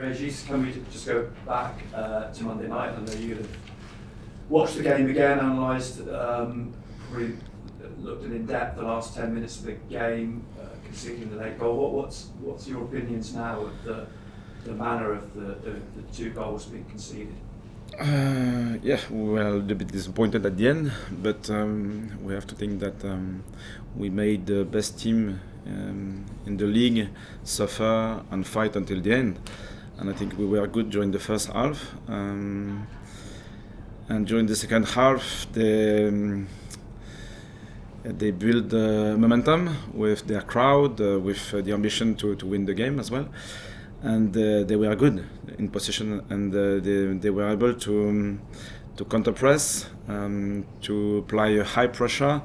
Regis, can we just go back to Monday night? I know you'd have watched the game again, analysed, probably looked at in depth the last 10 minutes of the game, conceding the late goal. What's your opinions now of the manner of the two goals being conceded? Yeah, we were a little bit disappointed at the end, but we have to think that we made the best team in the league suffer and fight until the end. And I think we were good during the first half. And during the second half, they build momentum with their crowd, with the ambition to win the game as well. And they were good in possession, and they were able to counter-press, to apply a high pressure,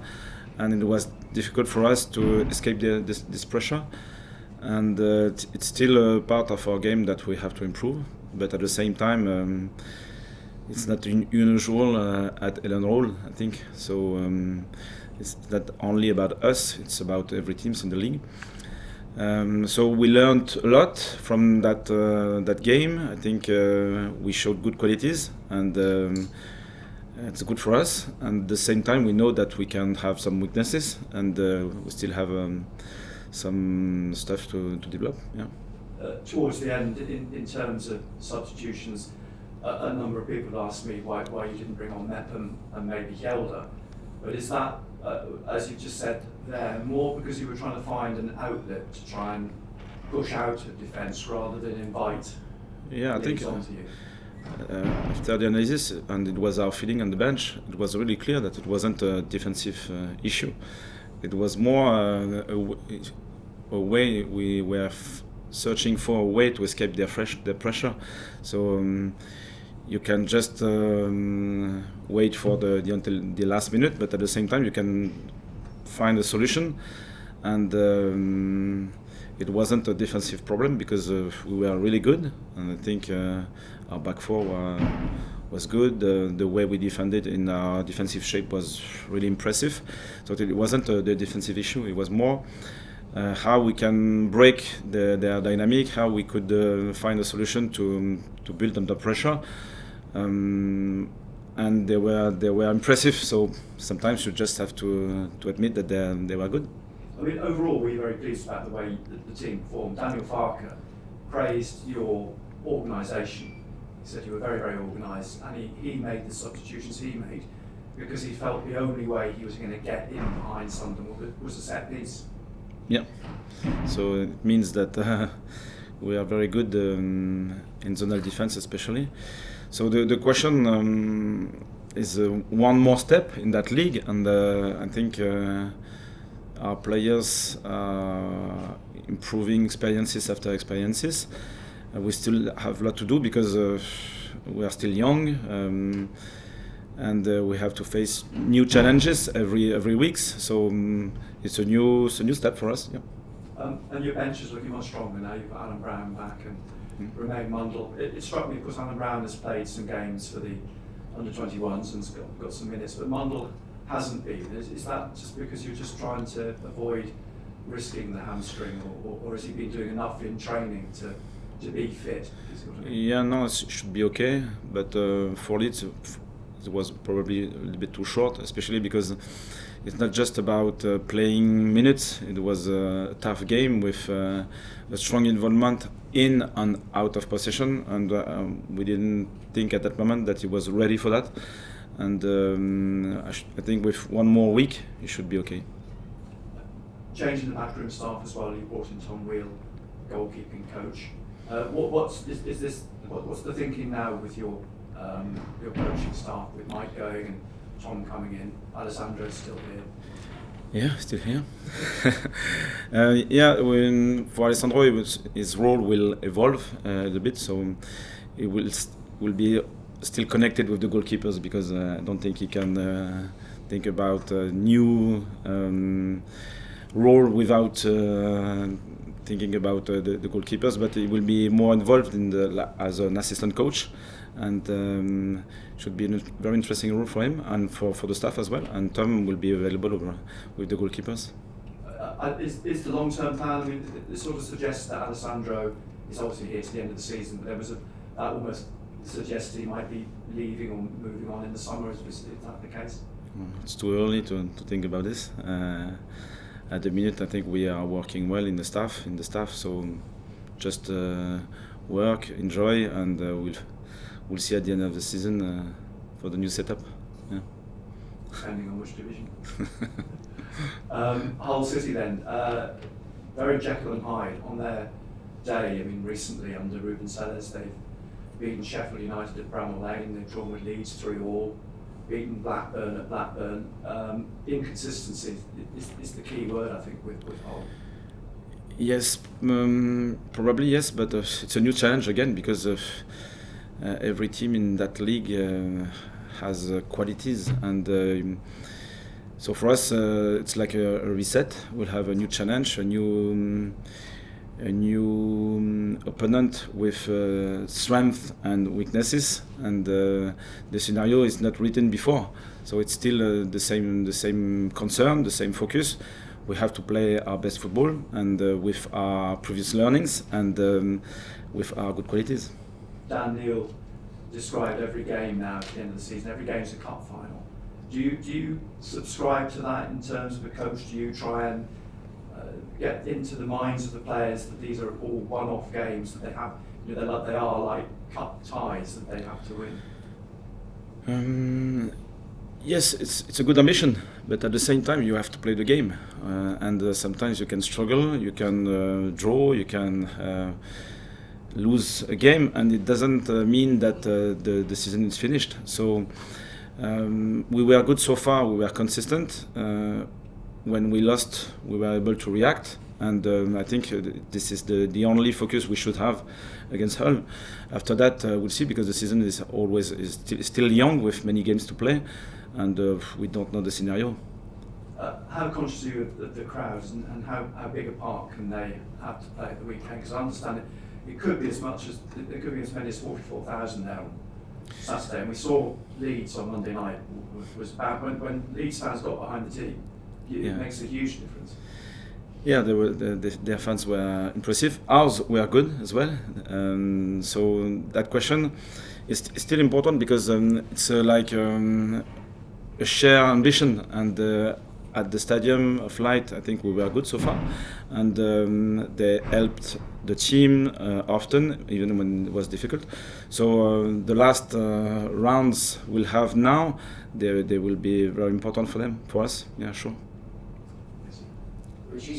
and it was difficult for us to escape this pressure. And it's still a part of our game that we have to improve, but at the same time, it's not unusual at Ellen Roll, I think. So it's not only about us; it's about every team in the league. So we learned a lot from that game. I think we showed good qualities, and it's good for us. And at the same time, we know that we can have some weaknesses, and we still have some stuff to develop. Yeah. Towards the end, in terms of substitutions, a number of people asked me why you didn't bring on Mepham and maybe Gelder. But is that, as you just said there, more because you were trying to find an outlet to try and push out of defence rather than invite Leeds onto you? After the analysis, and it was our feeling on the bench, it was really clear that it wasn't a defensive issue. It was more a way we were searching for a way to escape the pressure. So you can just wait for until the last minute, but at the same time you can find a solution. And it wasn't a defensive problem because we were really good, and I think our back four was good. The way we defended in our defensive shape was really impressive. So it wasn't the defensive issue. It was more how we can break their dynamic, how we could find a solution to build under pressure. And they were impressive. So sometimes you just have to admit that they were good. I mean, overall, we were very pleased about the way the team performed. Daniel Farker praised your organisation. He said you were very, very organised, and he made the substitutions he made because he felt the only way he was going to get in behind Sunderland was a set piece. Yeah. So it means that we are very good in zonal defense, especially. So the question is one more step in that league, and I think our players are improving experiences after experiences. We still have a lot to do because we are still young, and we have to face new challenges every week. So it's a new step for us. Yeah. And your bench is looking much stronger now. You've got Alan Brown back and Romain Mundle. It struck me because Alan Brown has played some games for the under-21s and has got some minutes, but Mundle hasn't been. Is that just because you're just trying to avoid risking the hamstring, or has he been doing enough in training to be fit? Yeah, no, it should be okay, but for Leeds it was probably a little bit too short, especially because it's not just about playing minutes. It was a tough game with a strong involvement in and out of possession, and we didn't think at that moment that he was ready for that. And I think with one more week, he should be okay. Changing the backroom staff as well. You brought in Tom Wheel, goalkeeping coach. What's the thinking now with your coaching staff, with Mike going and Tom coming in? Alessandro's still here. Yeah, still here. For Alessandro, his role will evolve a little bit, so he will be still connected with the goalkeepers, because I don't think he can think about a new role without thinking about the goalkeepers, but he will be more involved as an assistant coach, and should be a very interesting role for him and for the staff as well. And Tom will be available with the goalkeepers. Is the long-term plan? I mean, it sort of suggests that Alessandro he's obviously here to the end of the season, but there was that almost suggested he might be leaving or moving on in the summer. Is that the case? It's too early to think about this. At the minute, I think we are working well in the staff. So just work, enjoy, and we'll see at the end of the season for the new setup. Yeah. Depending on which division. Hull City then, very Jekyll and Hyde on their day. I mean, recently under Ruben Sellers, they've beaten Sheffield United at Bramall Lane, they've drawn with Leeds 3-3, beaten Blackburn at Blackburn. Inconsistency is the key word, I think, with Hull. Yes, probably yes, but it's a new challenge again because every team in that league has qualities, and so for us it's like a reset. We'll have a new challenge, a new opponent with strength and weaknesses, and the scenario is not written before, so it's still the same concern, the same focus. We have to play our best football, and with our previous learnings, and with our good qualities. Dan Neil described every game now at the end of the season, every game is a cup final. Do you subscribe to that in terms of a coach? Do you try and get into the minds of the players that these are all one-off games, that they have, they are like cup ties that they have to win? Yes, it's a good ambition, but at the same time you have to play the game, and sometimes you can struggle, you can draw, you can lose a game, and it doesn't mean that the season is finished. So we were good so far, we were consistent. When we lost, we were able to react, and I think this is the only focus we should have against Hull. After that, we'll see, because the season is still young with many games to play, and we don't know the scenario. How conscious are you of the crowds, and how big a part can they have to play at the weekend? Because I understand it could be as many as 44,000 there on Saturday, and we saw Leeds on Monday night was bad. When Leeds fans got behind the team, it makes a huge difference. Yeah, their fans were impressive. Ours were good as well. So that question is still important, because it's like a shared ambition, and at the stadium of Light, I think we were good so far, and they helped the team often, even when it was difficult. So the last rounds we'll have now, they will be very important for us. Yeah, sure. Which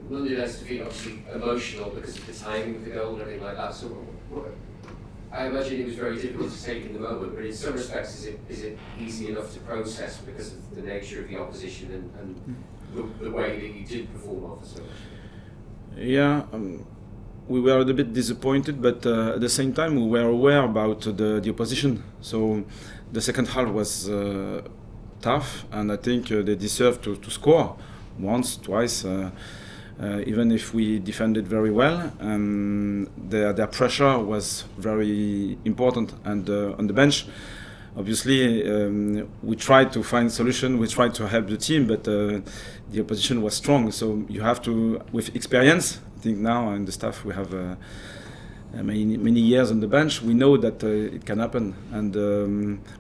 Monday night's defeat obviously emotional because of the timing of the goal and everything like that. So I imagine it was very difficult to take in the moment, but in some respects, is it easy enough to process because of the nature of the opposition and the way that you did perform off so much? Yeah, we were a little bit disappointed, but at the same time we were aware about the opposition. So the second half was tough, and I think they deserved to score once, twice. Even if we defended very well, their pressure was very important. And on the bench, obviously, we tried to find solution. We tried to help the team, but the opposition was strong. So you have to, with experience, I think now in the staff we have many years on the bench. We know that it can happen, and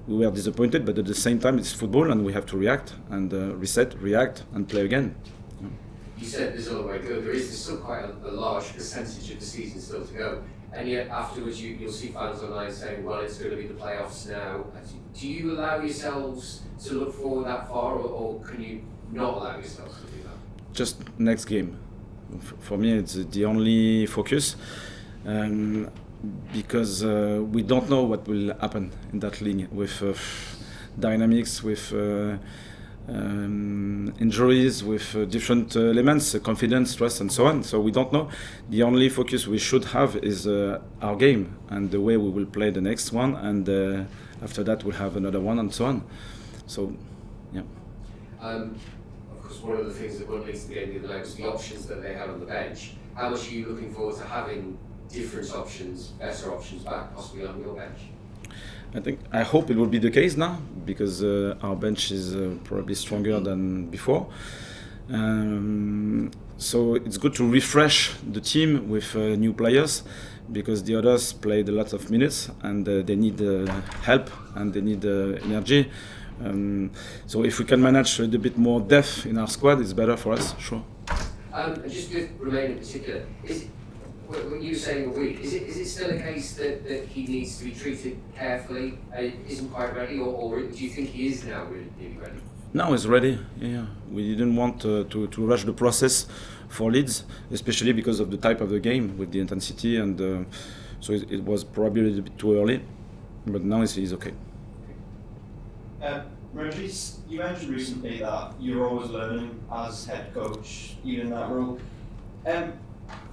we were disappointed. But at the same time, it's football, and we have to react and reset, react, and play again. You said there's a long way to go. There is still quite a large percentage of the season still to go, and yet afterwards you'll see fans online saying, well, it's going to be the playoffs now. Do you allow yourselves to look forward that far, or can you not allow yourselves to do that? Just next game. For me, it's the only focus, because we don't know what will happen in that league with dynamics, with injuries, with different elements, confidence, trust, and so on. So we don't know. The only focus we should have is our game and the way we will play the next one, and after that we'll have another one, and so on. So, yeah. Of course, one of the things that won Leeds the game the other night was the options that they had on the bench. How much are you looking forward to having different options, better options back, possibly on your bench? I hope it will be the case now, because our bench is probably stronger than before. So it's good to refresh the team with new players, because the others played a lot of minutes and they need help and they need energy. So if we can manage a little bit more depth in our squad, it's better for us, sure. And just with Romain in particular, when you were saying a week, is it still a case that he needs to be treated carefully, isn't quite ready, or do you think he is now really ready? Now he's ready. Yeah, we didn't want to rush the process for Leeds, especially because of the type of the game with the intensity, and so it was probably a little bit too early. But now he's okay. Regis, you mentioned recently that you're always learning as head coach, even in that role.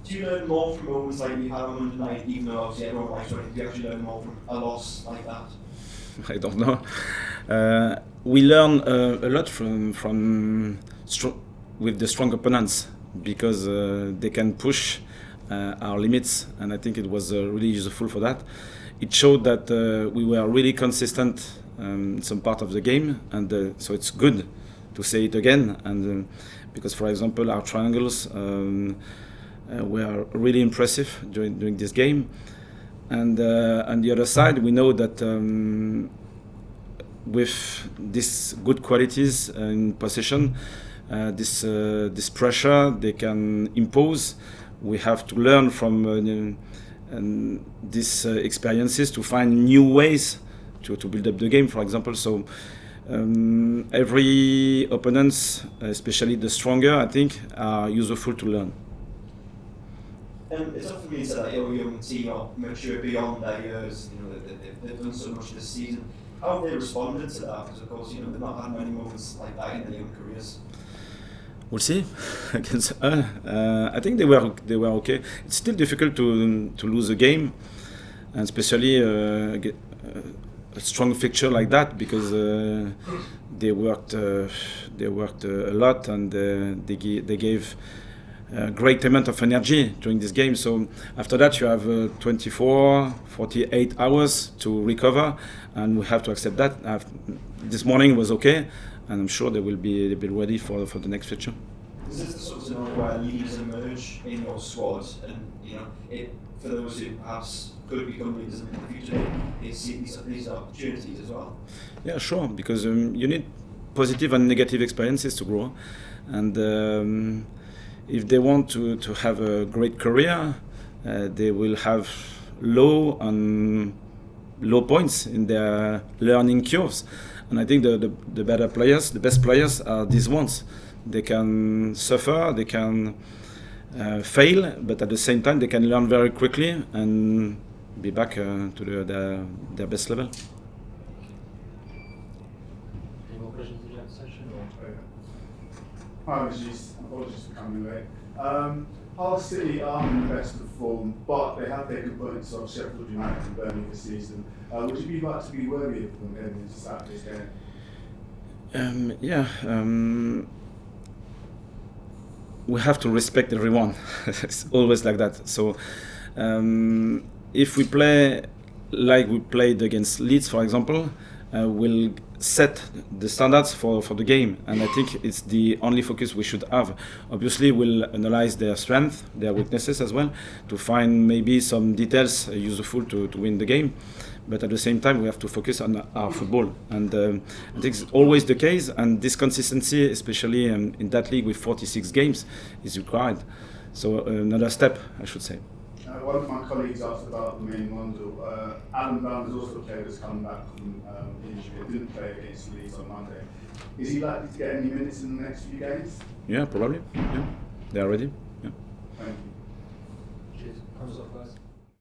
Do you learn more from moments like you had on Monday night, even though obviously everyone likes winning? Do you actually learn more from a loss like that? I don't know. We learn a lot with the strong opponents because they can push our limits, and I think it was really useful for that. It showed that we were really consistent in some part of the game, and so it's good to say it again. And because, for example, our triangles were really impressive during this game. And on the other side, we know that with these good qualities in possession, this pressure they can impose, we have to learn from these experiences to find new ways to build up the game, for example. So every opponent, especially the stronger, I think, are useful to learn. It's often been said that your young team are mature beyond their years. You know, they've done so much this season. How have they responded to that? Because of course, you know, they've not had many moments like that in their young careers. We'll see. Against I think they were okay. It's still difficult to lose a game, and especially a strong fixture like that, because they worked a lot, and they gave a great amount of energy during this game. So after that you have 24, 48 hours to recover, and we have to accept that. This morning was okay, and I'm sure they will be ready for the next fixture. Is this the sort of scenario where leaders emerge in your squad, and you know, for those who perhaps could become leaders in the future, they see these opportunities as well? Yeah, sure, because you need positive and negative experiences to grow, and if they want to have a great career, they will have low points in their learning curves. And I think the better players, the best players, are these ones. They can suffer, they can fail, but at the same time they can learn very quickly and be back to their best level. Any more questions in that session? Hi, apologies for coming late. Hull City aren't in the best of form, but they have taken points off Sheffield United and Burnley this season. Would you like to be worthy of them heading into Saturday's game? We have to respect everyone. It's always like that. So if we play like we played against Leeds, for example, we'll set the standards for the game, and I think it's the only focus we should have. Obviously we'll analyze their strengths, their weaknesses as well, to find maybe some details useful to win the game, but at the same time we have to focus on our football, and I think it's always the case, and this consistency, especially in that league with 46 games, is required. So another step, I should say. One of my colleagues asked about the main Mondle. Alan Brown has also played as come back from injury. He didn't play against Leeds on Monday. Is he likely to get any minutes in the next few games? Yeah, probably. Yeah, they are ready. Yeah. Thank you. Cheers. Thumbs up, guys.